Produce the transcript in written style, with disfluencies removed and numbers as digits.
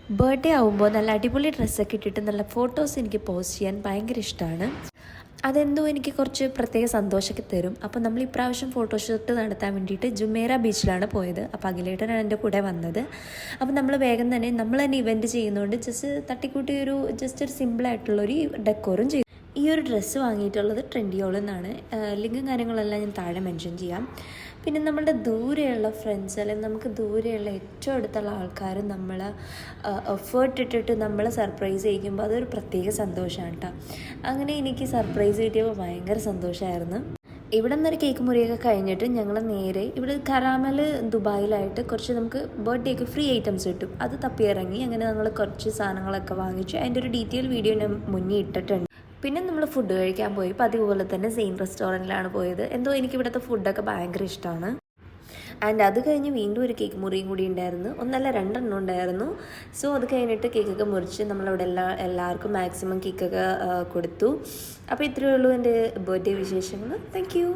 Birthday ആകുമ്പോൾ നല്ല അടിപൊളി ഡ്രസ്സൊക്കെ ഇട്ടിട്ട് നല്ല ഫോട്ടോസ് എനിക്ക് പോസ്റ്റ് ചെയ്യാൻ ഭയങ്കര ഇഷ്ടമാണ്. അതെന്തോ എനിക്ക് കുറച്ച് പ്രത്യേക സന്തോഷമൊക്കെ തരും. അപ്പോൾ നമ്മൾ ഇപ്രാവശ്യം ഫോട്ടോഷൂട്ട് നടത്താൻ വേണ്ടിയിട്ട് ജുമേറ ബീച്ചിലാണ് പോയത്. അപ്പോൾ അഖിലേട്ടനാണ് എൻ്റെ കൂടെ വന്നത്. അപ്പോൾ നമ്മൾ വേഗം തന്നെ നമ്മൾ തന്നെ ഇവൻറ്റ് ചെയ്യുന്നതുകൊണ്ട് തട്ടിക്കൂട്ടി ജസ്റ്റ് ഒരു സിമ്പിളായിട്ടുള്ളൊരു ഡെക്കോറും ചെയ്തു. ഈ ഒരു ഡ്രസ്സ് വാങ്ങിയിട്ടുള്ളത് ട്രെൻഡിയോളിൽ നിന്നാണ്. ലിങ്കും കാര്യങ്ങളെല്ലാം ഞാൻ താഴെ മെൻഷൻ ചെയ്യാം. പിന്നെ നമ്മളുടെ ദൂരെയുള്ള ഫ്രണ്ട്സ് അല്ലെങ്കിൽ നമുക്ക് ദൂരെയുള്ള ഏറ്റവും അടുത്തുള്ള ആൾക്കാർ നമ്മൾ എഫേർട്ട് ഇട്ടിട്ട് നമ്മളെ സർപ്രൈസ് ചെയ്യിക്കുമ്പോൾ അതൊരു പ്രത്യേക സന്തോഷമാണ് കേട്ടോ. അങ്ങനെ എനിക്ക് സർപ്രൈസ് കിട്ടിയപ്പോൾ ഭയങ്കര സന്തോഷമായിരുന്നു. ഇവിടെ നിന്നൊരു കേക്ക് മുറിയൊക്കെ കഴിഞ്ഞിട്ട് ഞങ്ങൾ നേരെ ഇവിടെ കരാമൽ ദുബായിലായിട്ട് കുറച്ച് നമുക്ക് ബർത്ത്ഡേക്ക് ഫ്രീ ഐറ്റംസ് കിട്ടും. അത് തപ്പിയിറങ്ങി അങ്ങനെ ഞങ്ങൾ കുറച്ച് സാധനങ്ങളൊക്കെ വാങ്ങിച്ചു. അതിൻ്റെ ഒരു ഡീറ്റെയിൽ വീഡിയോ ഞാൻ മുന്നേ ഇട്ടിട്ടുണ്ട്. പിന്നെ നമ്മൾ ഫുഡ് കഴിക്കാൻ പോയി. പതിവ് പോലെ തന്നെ സെയിം റെസ്റ്റോറൻറ്റിലാണ് പോയത്. എന്തോ എനിക്ക് ഇവിടുത്തെ ഫുഡൊക്കെ ഭയങ്കര ഇഷ്ടമാണ്. ആൻഡ് അത് കഴിഞ്ഞ് വീണ്ടും ഒരു കേക്ക് മുറിയും കൂടി ഉണ്ടായിരുന്നു. ഒന്നല്ല രണ്ടെണ്ണം ഉണ്ടായിരുന്നു. സോ അത് കഴിഞ്ഞിട്ട് കേക്കൊക്കെ മുറിച്ച് നമ്മളിവിടെ എല്ലാവർക്കും മാക്സിമം കേക്കൊക്കെ കൊടുത്തു. അപ്പോൾ ഇത്രയേ ഉള്ളൂ എൻ്റെ ബർത്ത്ഡേ വിശേഷങ്ങൾ. Thank you.